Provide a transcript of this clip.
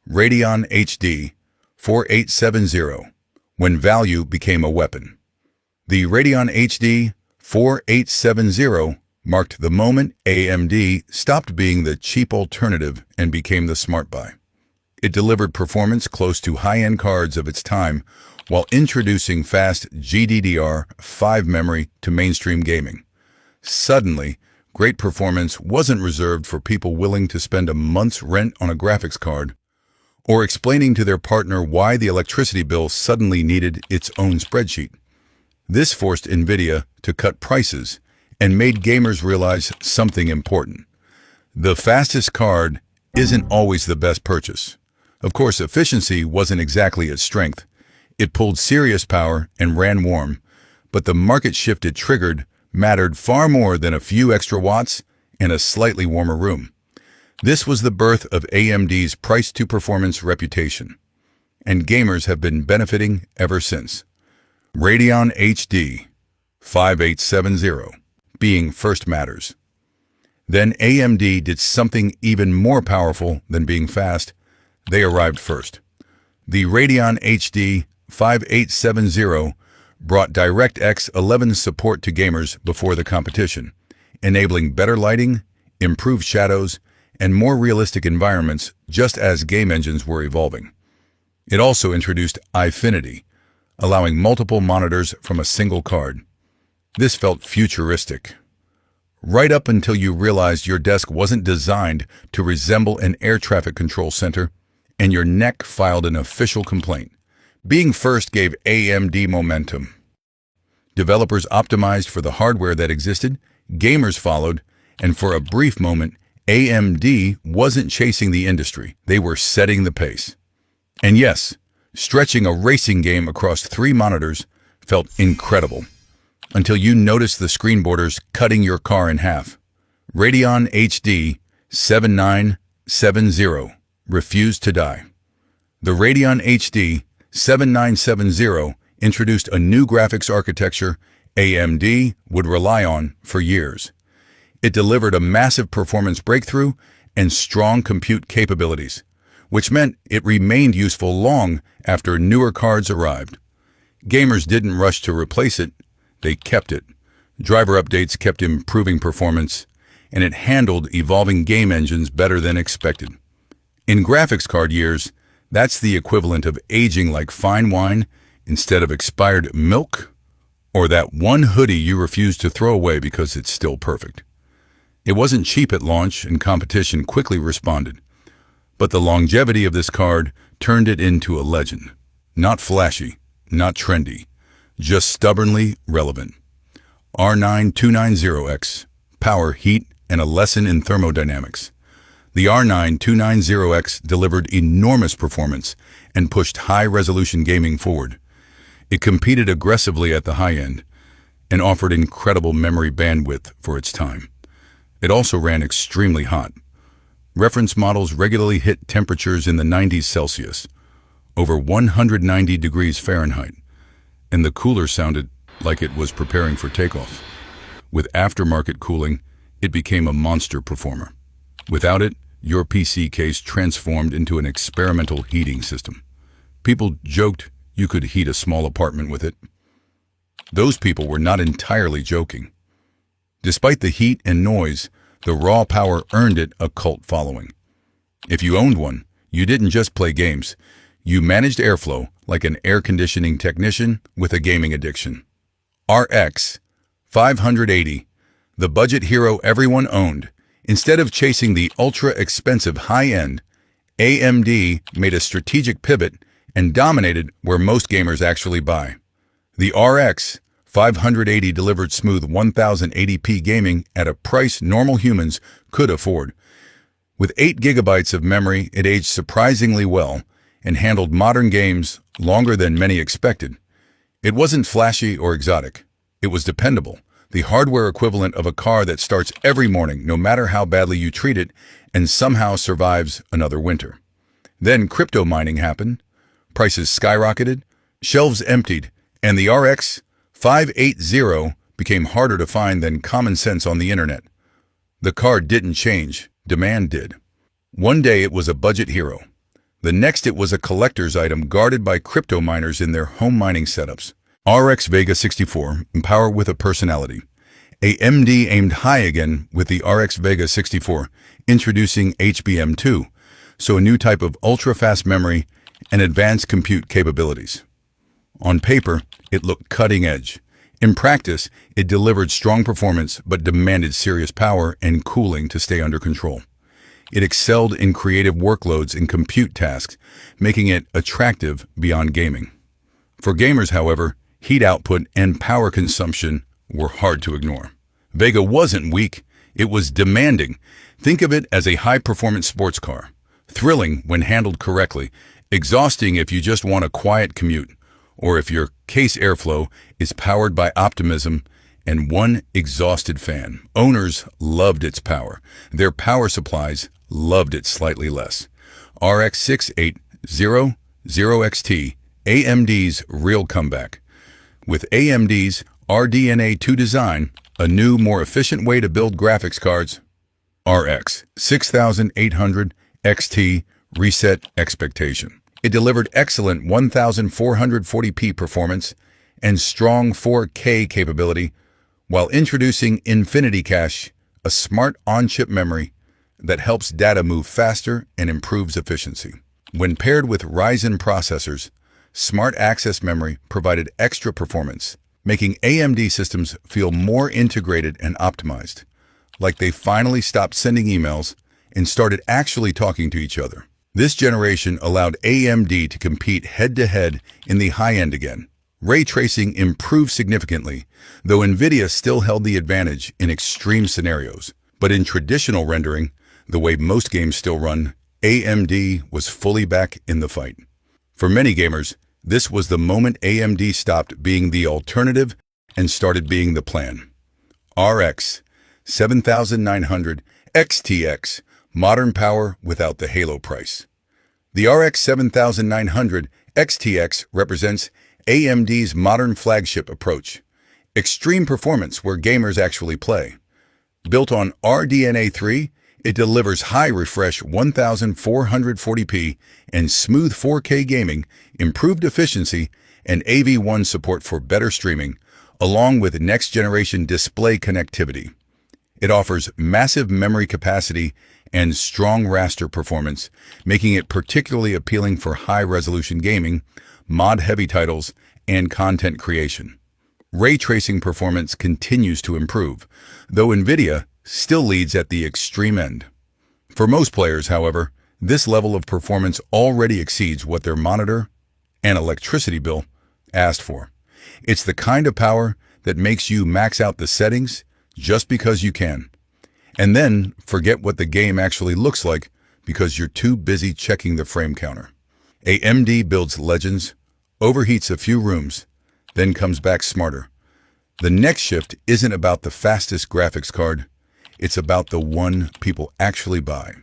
Radeon HD 4870, when value became a weapon. The Radeon HD 4870 marked the moment AMD stopped being the cheap alternative and became the smart buy. It delivered performance close to high-end cards of its time while introducing fast GDDR5 memory to mainstream gaming. Suddenly, great performance wasn't reserved for people willing to spend a month's rent on a graphics card or explaining to their partner why the electricity bill suddenly needed its own spreadsheet. This forced NVIDIA to cut prices and made gamers realize something important. The fastest card isn't always the best purchase. Of course, efficiency wasn't exactly its strength. It pulled serious power and ran warm, but the market shift it triggered mattered far more than a few extra watts and a slightly warmer room. This was the birth of AMD's price-to-performance reputation, and gamers have been benefiting ever since. Radeon HD 5870 being first matters. Then AMD did something even more powerful than being fast. They arrived first. The Radeon HD 5870 brought DirectX 11 support to gamers before the competition, enabling better lighting, improved shadows, and more realistic environments just as game engines were evolving. It also introduced Eyefinity, allowing multiple monitors from a single card. This felt futuristic. Right up until you realized your desk wasn't designed to resemble an air traffic control center, and your neck filed an official complaint. Being first gave AMD momentum. Developers optimized for the hardware that existed, gamers followed, and for a brief moment, AMD wasn't chasing the industry, they were setting the pace. And yes, stretching a racing game across 3 monitors felt incredible, until you noticed the screen borders cutting your car in half. Radeon HD 7970 refused to die. The Radeon HD 7970 introduced a new graphics architecture AMD would rely on for years. It delivered a massive performance breakthrough and strong compute capabilities, which meant it remained useful long after newer cards arrived. Gamers didn't rush to replace it, they kept it. Driver updates kept improving performance, and it handled evolving game engines better than expected. In graphics card years, that's the equivalent of aging like fine wine instead of expired milk, or that one hoodie you refuse to throw away because it's still perfect. It wasn't cheap at launch, and competition quickly responded. But the longevity of this card turned it into a legend. Not flashy, not trendy, just stubbornly relevant. R9 290X, power, heat, and a lesson in thermodynamics. The R9 290X delivered enormous performance and pushed high-resolution gaming forward. It competed aggressively at the high end and offered incredible memory bandwidth for its time. It also ran extremely hot. Reference models regularly hit temperatures in the 90s Celsius, over 190 degrees Fahrenheit, and the cooler sounded like it was preparing for takeoff. With aftermarket cooling, it became a monster performer. Without it, your PC case transformed into an experimental heating system. People joked you could heat a small apartment with it. Those people were not entirely joking. Despite the heat and noise, the raw power earned it a cult following. If you owned one, you didn't just play games. You managed airflow like an air conditioning technician with a gaming addiction. RX 580, the budget hero everyone owned. Instead of chasing the ultra-expensive high-end, AMD made a strategic pivot and dominated where most gamers actually buy. The RX 580 delivered smooth 1080p gaming at a price normal humans could afford. With 8 gigabytes of memory, it aged surprisingly well and handled modern games longer than many expected. It wasn't flashy or exotic. It was dependable, the hardware equivalent of a car that starts every morning no matter how badly you treat it and somehow survives another winter. Then crypto mining happened, prices skyrocketed, shelves emptied, and the RX 580 became harder to find than common sense on the internet. The card didn't change, demand did. One day it was a budget hero. The next it was a collector's item guarded by crypto miners in their home mining setups. RX Vega 64, power with a personality. AMD aimed high again with the RX Vega 64, introducing HBM2, so a new type of ultra-fast memory and advanced compute capabilities. On paper, it looked cutting edge. In practice, it delivered strong performance but demanded serious power and cooling to stay under control. It excelled in creative workloads and compute tasks, making it attractive beyond gaming. For gamers, however, heat output and power consumption were hard to ignore. Vega wasn't weak, it was demanding. Think of it as a high-performance sports car. Thrilling when handled correctly, exhausting if you just want a quiet commute, or if your case airflow is powered by optimism and one exhausted fan. Owners loved its power. Their power supplies loved it slightly less. RX 6800XT, AMD's real comeback. With AMD's RDNA 2 design, a new, more efficient way to build graphics cards, RX 6800XT reset expectation. It delivered excellent 1440p performance and strong 4K capability while introducing Infinity Cache, a smart on-chip memory that helps data move faster and improves efficiency. When paired with Ryzen processors, Smart Access Memory provided extra performance, making AMD systems feel more integrated and optimized, like they finally stopped sending emails and started actually talking to each other. This generation allowed AMD to compete head-to-head in the high-end again. Ray tracing improved significantly, though NVIDIA still held the advantage in extreme scenarios. But in traditional rendering, the way most games still run, AMD was fully back in the fight. For many gamers, this was the moment AMD stopped being the alternative and started being the plan. RX 7900 XTX, modern power without the halo price. The RX 7900 XTX represents AMD's modern flagship approach. Extreme performance where gamers actually play. Built on RDNA 3, it delivers high refresh 1440p and smooth 4K gaming, improved efficiency, and AV1 support for better streaming, along with next-generation display connectivity. It offers massive memory capacity and strong raster performance, making it particularly appealing for high-resolution gaming, mod-heavy titles, and content creation. Ray tracing performance continues to improve, though NVIDIA still leads at the extreme end. For most players, however, this level of performance already exceeds what their monitor and electricity bill asked for. It's the kind of power that makes you max out the settings just because you can, and then forget what the game actually looks like because you're too busy checking the frame counter. AMD builds legends, overheats a few rooms, then comes back smarter. The next shift isn't about the fastest graphics card, it's about the one people actually buy.